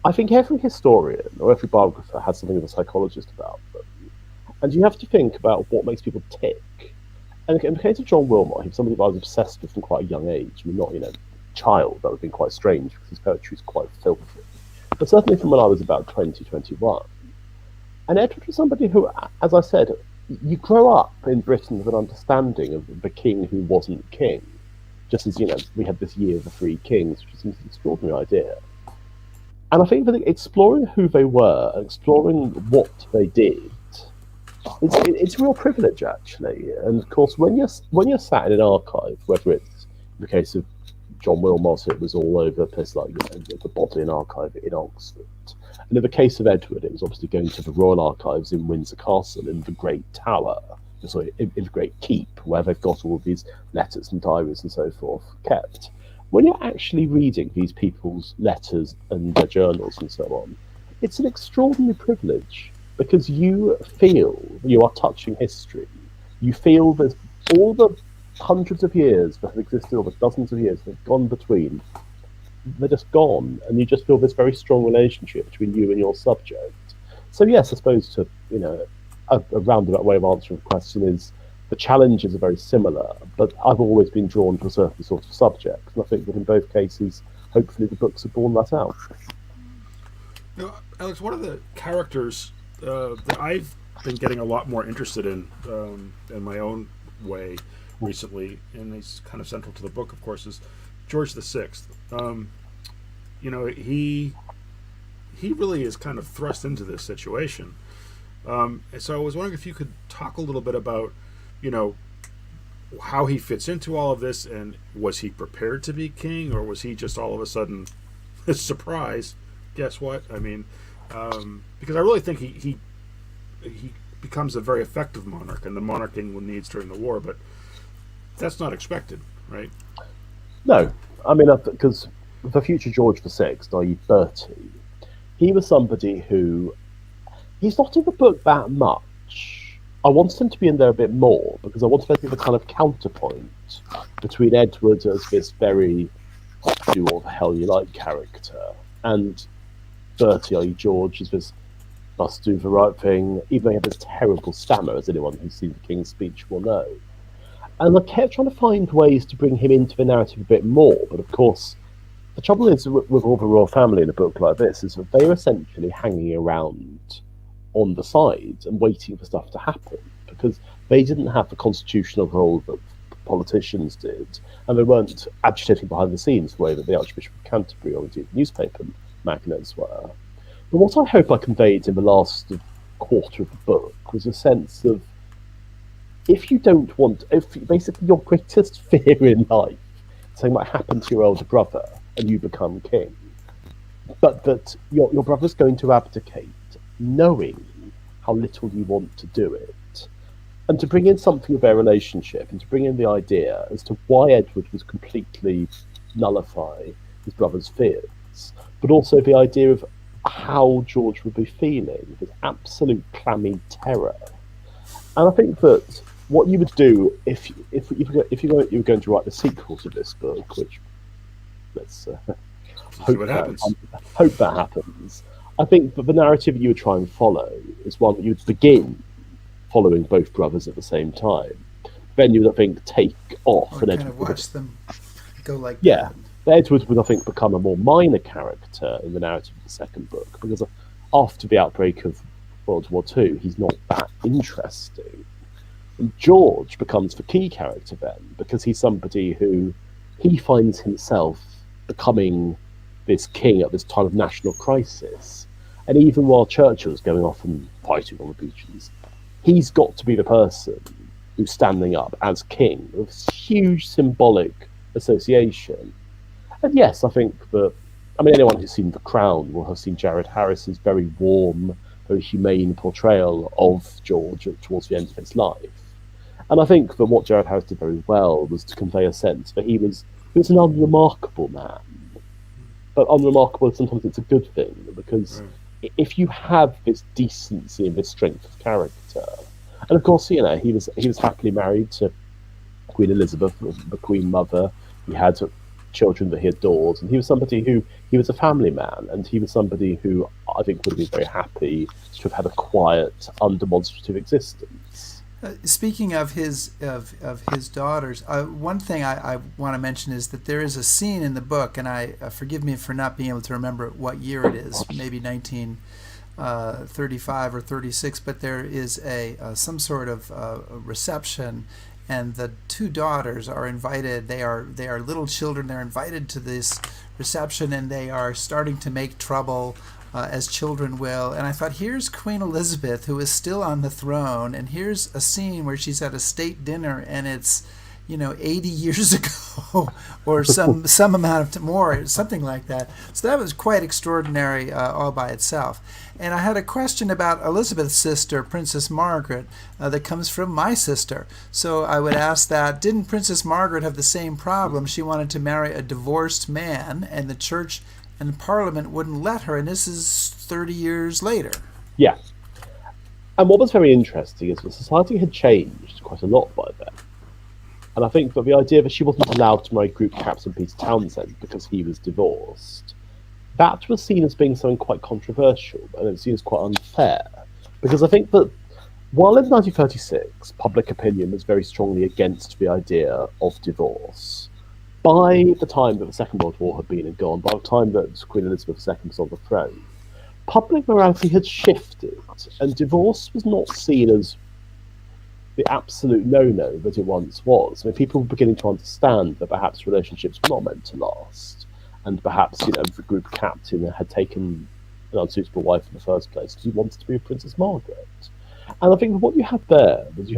I think every historian or every biographer has something of a psychologist about them, and you have to think about what makes people tick. And in the case of John Wilmot, he was somebody that I was obsessed with from quite a young age. I mean, not child, that would have been quite strange because his poetry is quite filthy, but certainly from when I was about 20, 21. And Edward was somebody who, as I said, you grow up in Britain with an understanding of the king who wasn't king, just as we had this year of the three kings, which is an extraordinary idea. And I think that exploring who they were and exploring what they did, it's a real privilege, actually. And of course, when you're sat in an archive, whether it's in the case of John Wilmot, it was all over a place like the Bodleian Archive in Oxford. And in the case of Edward, it was obviously going to the Royal Archives in Windsor Castle, in the Great Tower, in the Great Keep, where they've got all of these letters and diaries and so forth kept. When you're actually reading these people's letters and their journals and so on, it's an extraordinary privilege, because you feel you are touching history. You feel there's all the hundreds of years that have existed, or the dozens of years that have gone between, they're just gone, and you just feel this very strong relationship between you and your subject. So yes, I suppose to a roundabout way of answering the question is the challenges are very similar, but I've always been drawn to a certain sort of subject, and I think that in both cases, hopefully the books have borne that out. Alex, one of the characters that I've been getting a lot more interested in my own way recently, and he's kind of central to the book, of course, is George VI. He really is kind of thrust into this situation. And so I was wondering if you could talk a little bit about, how he fits into all of this, and was he prepared to be king, or was he just all of a sudden a surprise? Guess what? I mean, because I really think he becomes a very effective monarch, and the monarch England needs during the war, but that's not expected, right? No, I mean, because the future George VI, i.e. Bertie, he was somebody who, he's not in the book that much. I wanted him to be in there a bit more, because I wanted there to be the kind of counterpoint between Edward as this very do what the hell you like character, and Bertie, i.e. George, is this must do the right thing, even though he had this terrible stammer, as anyone who's seen the King's Speech will know. And I kept trying to find ways to bring him into the narrative a bit more, but of course, the trouble is with all the royal family in a book like this is that they're essentially hanging around on the sides and waiting for stuff to happen, because they didn't have the constitutional role that politicians did, and they weren't agitating behind the scenes the way that the Archbishop of Canterbury or indeed the newspaper magnates were. But what I hope I conveyed in the last quarter of the book was a sense of, if basically your greatest fear in life, something might happen to your elder brother and you become king, but that your brother's going to abdicate, knowing how little you want to do it, and to bring in something of their relationship, and to bring in the idea as to why Edward was completely nullify his brother's fears, but also the idea of how George would be feeling, this absolute clammy terror. And I think that what you would do if you were going to write the sequel to this book, which let's hope that happens. I think that the narrative you would try and follow is one that you would begin following both brothers at the same time. Then you would, I think, take off or and kind Edward of watch them go like that. Edward would, I think, become a more minor character in the narrative of the second book, because after the outbreak of World War II, he's not that interesting. And George becomes the key character then, because he's somebody who he finds himself becoming this king at this time of national crisis. And even while Churchill is going off and fighting on the beaches, he's got to be the person who's standing up as king, with this huge symbolic association. And yes, I think that, I mean, anyone who's seen The Crown will have seen Jared Harris's very warm, very humane portrayal of George towards the end of his life. And I think that what Jared Harris did very well was to convey a sense that he was an unremarkable man. But unremarkable, sometimes it's a good thing, because if you have this decency and this strength of character, and of course, he was happily married to Queen Elizabeth, the Queen Mother. He had children that he adored, and he was a family man, and he was somebody who I think would have been very happy to have had a quiet, undemonstrative existence. Speaking of his daughters, one thing I want to mention is that there is a scene in the book, and I forgive me for not being able to remember what year it is, maybe 1935 or 36, but there is some sort of reception, and the two daughters are invited. They are little children. They're invited to this reception, and they are starting to make trouble, as children will. And I thought, here's Queen Elizabeth, who is still on the throne, and here's a scene where she's at a state dinner, and it's 80 years ago, or some amount of more, something like that. So that was quite extraordinary all by itself. And I had a question about Elizabeth's sister, Princess Margaret, that comes from my sister. So I would ask that, didn't Princess Margaret have the same problem? She wanted to marry a divorced man, and the church and Parliament wouldn't let her, and this is 30 years later. Yeah. And what was very interesting is that society had changed quite a lot by then. And I think that the idea that she wasn't allowed to marry Group Captain Peter Townsend because he was divorced, that was seen as being something quite controversial, and it was seen as quite unfair. Because I think that while in 1936 public opinion was very strongly against the idea of divorce, by the time that the Second World War had been and gone, by the time that Queen Elizabeth II was on the throne, public morality had shifted, and divorce was not seen as the absolute no-no that it once was. I mean, people were beginning to understand that perhaps relationships were not meant to last, and perhaps the group captain had taken an unsuitable wife in the first place because he wanted to be with Princess Margaret. And I think what you had there was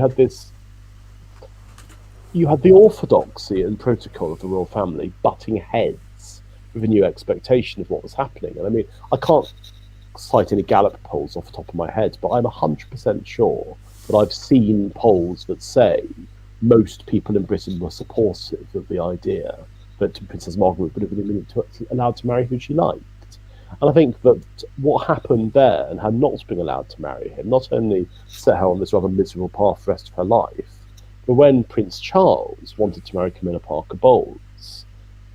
you had the orthodoxy and protocol of the royal family butting heads with a new expectation of what was happening. And I mean, I can't cite any Gallup polls off the top of my head, but I'm 100% sure that I've seen polls that say most people in Britain were supportive of the idea that Princess Margaret would have been allowed to marry who she liked. And I think that what happened there, and her not being allowed to marry him, not only set her on this rather miserable path for the rest of her life, but when Prince Charles wanted to marry Camilla Parker Bowles,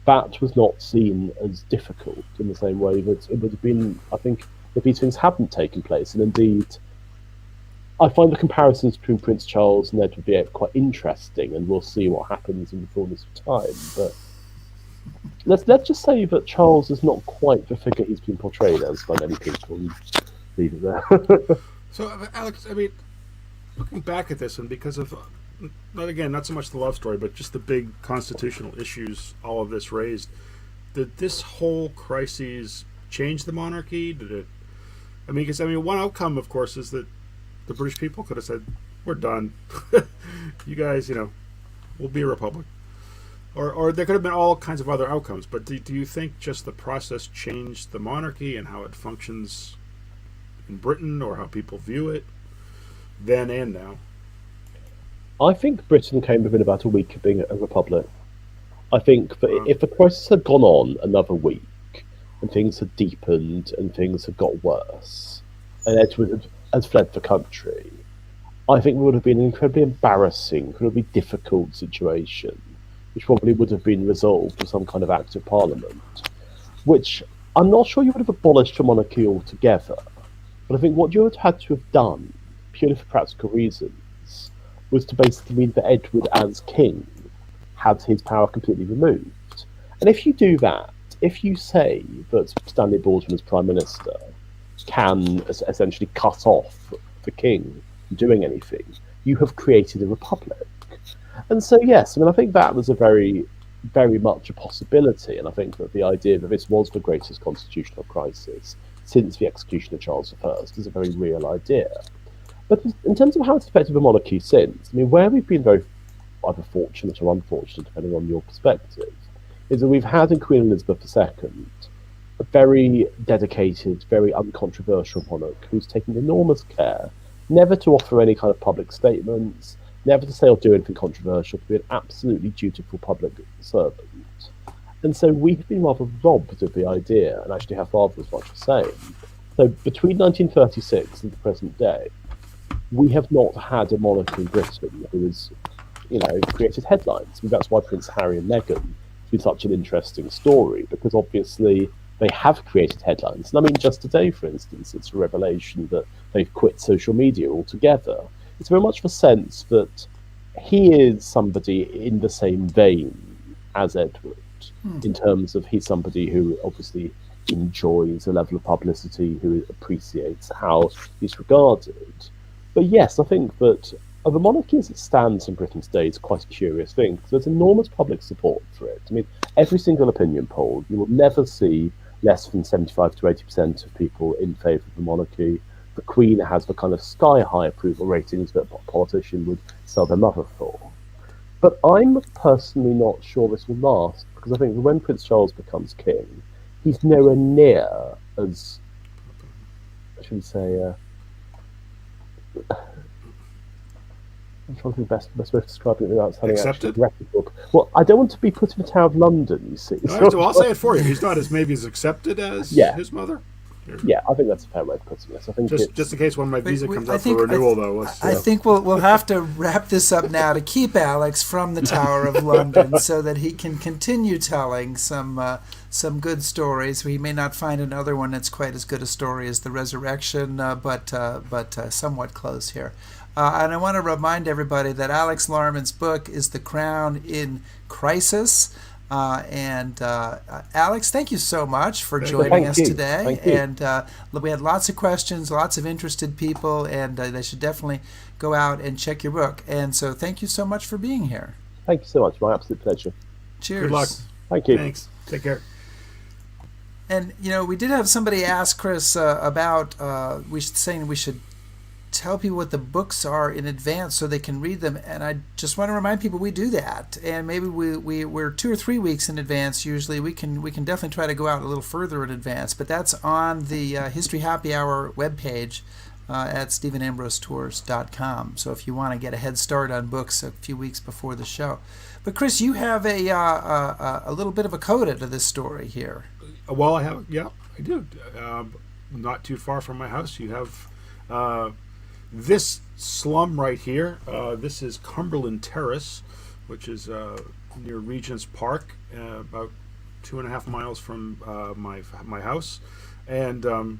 that was not seen as difficult in the same way that it would have been, I think, if these things hadn't taken place. And indeed, I find the comparisons between Prince Charles and Edward VIII quite interesting, and we'll see what happens in the fullness of time. But let's just say that Charles is not quite the figure he's been portrayed as by many people, and leave it there. So, Alex, I mean, looking back at this, and because of, not so much the love story, but just the big constitutional issues all of this raised, did this whole crisis change the monarchy? Did it? Because one outcome, of course, is that the British people could have said, "We're done. You guys, we'll be a republic." Or there could have been all kinds of other outcomes. But do you think just the process changed the monarchy and how it functions in Britain, or how people view it then and now? I think Britain came within about a week of being a republic. I think that if the crisis had gone on another week, and things had deepened and things had got worse, and Edward had fled the country, I think it would have been an incredibly embarrassing, incredibly difficult situation, which probably would have been resolved with some kind of act of parliament, which I'm not sure you would have abolished the monarchy altogether. But I think what you would have had to have done, purely for practical reasons, was to basically mean that Edward as king had his power completely removed. And if you do that, if you say that Stanley Baldwin as Prime Minister can essentially cut off the king from doing anything, you have created a republic. And so, yes, I think that was a very, very much a possibility. And I think that the idea that this was the greatest constitutional crisis since the execution of Charles I is a very real idea. But in terms of how it's affected the monarchy since, I mean, where we've been very either fortunate or unfortunate, depending on your perspective, is that we've had in Queen Elizabeth II a very dedicated, very uncontroversial monarch who's taken enormous care never to offer any kind of public statements, never to say or do anything controversial, to be an absolutely dutiful public servant. And so we've been rather robbed of the idea, and actually her father was much the same. So between 1936 and the present day, we have not had a monarch in Britain who has, created headlines. I mean, that's why Prince Harry and Meghan has been such an interesting story, because obviously they have created headlines. And I mean, just today, for instance, it's a revelation that they've quit social media altogether. It's very much the sense that he is somebody in the same vein as Edward, in terms of he's somebody who obviously enjoys a level of publicity, who appreciates how he's regarded. But yes, I think that the monarchy as it stands in Britain today is quite a curious thing, because there's enormous public support for it. I mean, every single opinion poll, you will never see less than 75 to 80% of people in favour of the monarchy. The Queen has the kind of sky-high approval ratings that a politician would sell their mother for. But I'm personally not sure this will last, because I think that when Prince Charles becomes king, he's nowhere near as, I shouldn't say, I'm trying to think the best way of describing it without sounding actually reputable. Well, I don't want to be put in the Tower of London, you see. No, so I'll say it for you. He's not as maybe as accepted as his mother. Yeah, I think that's a fair way of putting this. I think just in case when my visa comes up for renewal, though. I think we'll have to wrap this up now to keep Alex from the Tower of London, so that he can continue telling some good stories. We may not find another one that's quite as good a story as the Resurrection, but somewhat close here. And I want to remind everybody that Alex Larman's book is The Crown in Crisis. Alex, thank you so much for joining us today. And we had lots of questions, lots of interested people, and they should definitely go out and check your book. And so thank you so much for being here. Thank you so much. My absolute pleasure. Cheers. Good luck. Thank you. Thanks. Take care. And, we did have somebody ask Chris about, saying we should tell people what the books are in advance so they can read them, and I just want to remind people we do that, and maybe we're 2 or 3 weeks in advance usually. We can definitely try to go out a little further in advance, but that's on the History Happy Hour webpage at stephenambrosetours.com. So if you want to get a head start on books a few weeks before the show. But Chris, you have a little bit of a coda to this story here. Well, I do. Not too far from my house, you have this slum right here. This is Cumberland Terrace, which is near Regent's Park, about 2.5 miles from my house. And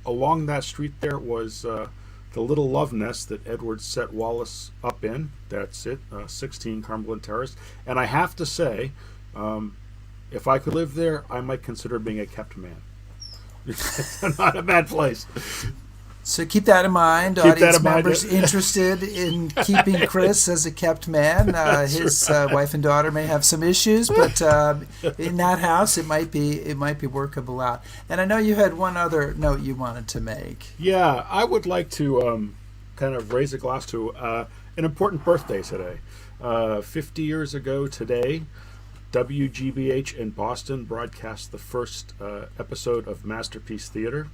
along that street there was the little love nest that Edward set Wallis up in. That's it, 16 Cumberland Terrace. And I have to say, if I could live there, I might consider being a kept man. It's not a bad place. So keep that in mind. Audience members interested in keeping Chris as a kept man. His wife and daughter may have some issues, but in that house, it might be workable out. And I know you had one other note you wanted to make. Yeah, I would like to kind of raise a glass to an important birthday today. 50 years ago today, WGBH in Boston broadcast the first episode of Masterpiece Theater.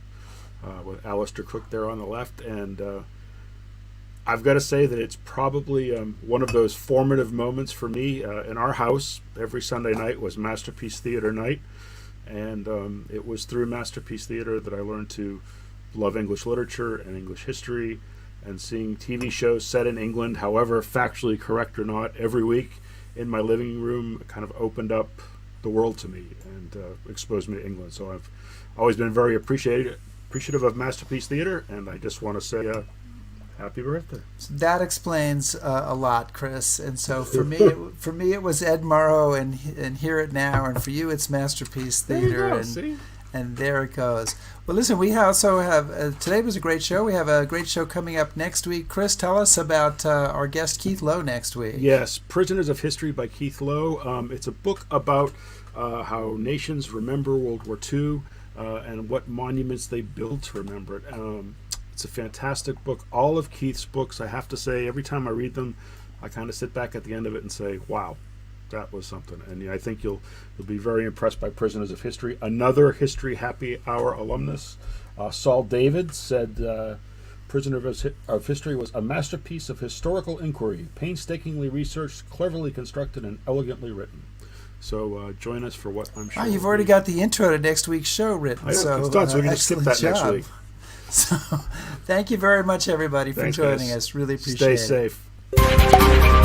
With Alistair Cook there on the left, and I've got to say that it's probably one of those formative moments for me. In our house, every Sunday night was Masterpiece Theater night, and it was through Masterpiece Theater that I learned to love English literature and English history, and seeing TV shows set in England, however factually correct or not, every week in my living room kind of opened up the world to me and exposed me to England. So I've always been very appreciative of Masterpiece Theater, and I just want to say happy birthday. So that explains a lot, Chris. And so for me, it was Ed Murrow and Hear It Now, and for you, it's Masterpiece Theater. And there it goes. Well, listen, we also have today was a great show. We have a great show coming up next week. Chris, tell us about our guest Keith Lowe next week. Yes, Prisoners of History by Keith Lowe. It's a book about how nations remember World War II. And what monuments they built to remember it. It's a fantastic book. All of Keith's books, I have to say, every time I read them, I kind of sit back at the end of it and say, wow, that was something. And yeah, I think you'll be very impressed by Prisoners of History. Another History Happy Hour alumnus, Saul David, said Prisoner of History was a masterpiece of historical inquiry, painstakingly researched, cleverly constructed, and elegantly written. So join us for what I'm sure. You've already got the intro to next week's show written. It's done, so we can just skip that next week. So, thank you very much, everybody, for joining us. Really appreciate it. Stay safe.